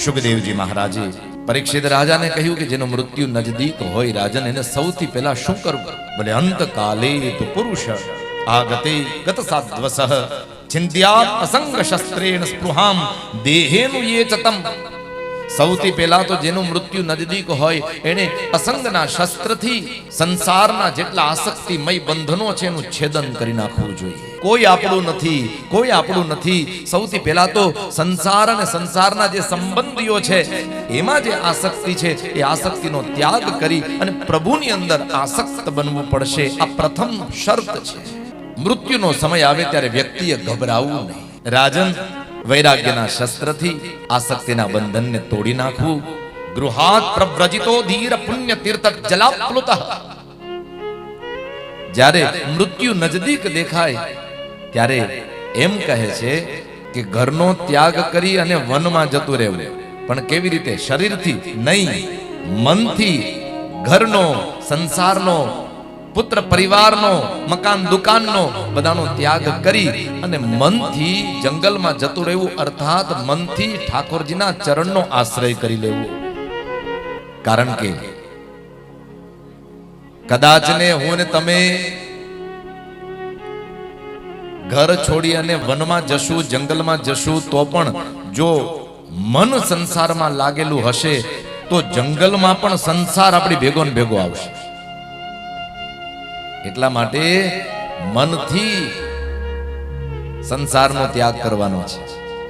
સુખદેવજી મહારાજે પરીક્ષિત રાજાને કહ્યું કે જેનું મૃત્યુ નજદીક હોય રાજન એને સૌથી પહેલા શું કરવું? બોલે અંતકાલે તો પુરુષ આગતે ગત સાધ્વસઃ ચિંત્યાત અસંગ શસ્ત્રેણ સ્પૃહામ દેહેનુ યેચતમ. સૌથી પહેલા તો જેનું મૃત્યુ નજદીક હોય એને અસંગના શસ્ત્રથી સંસારના જેટલા આસક્તિમય બંધનો છે એનું છેદન કરી નાખવું જોઈએ. કોઈ આપણું નથી. સૌથી પહેલા તો સંસાર અને સંસારના જે સંબંધીઓ છે એમાં જે આસક્તિ છે એ આસક્તિનો ત્યાગ કરી અને પ્રભુની અંદર આસક્ત બનવું પડશે. આ પ્રથમ શરત છે. મૃત્યુનો સમય આવે ત્યારે વ્યક્તિએ ગભરાવું નહીં. રાજન વૈરાગ્યના શસ્ત્રથી આસક્તિના બંધનને તોડી નાખવું. ગૃહાત પ્રવ્રજિતો ધીર પુણ્ય તીર્થ જલાપ્લુત. જ્યારે મૃત્યુ નજદીક દેખાય ત્યારે એમ કહે છે કે ઘરનો ત્યાગ કરી અને વનમાં જતું રહેવું. પણ કેવી રીતે? શરીરથી નહીં, મનથી. ઘરનો, સંસારનો, પુત્ર પરિવારનો, મકાન દુકાનનો બધાનો ત્યાગ કરી અને મનથી જંગલમાં જતું રહેવું, અર્થાત મનથી ઠાકોરજીના ચરણનો આશ્રય કરી લેવું. કારણ કે કદાચ ને હું ને તમે ઘર છોડી અને વનમાં જશું, જંગલમાં જશું, તો પણ જો મન સંસારમાં લાગેલું હશે તો જંગલમાં પણ સંસાર આપણી ભેગો ને ભેગો આવશે. એટલા માટે મનથી સંસારનો ત્યાગ કરવાનો છે.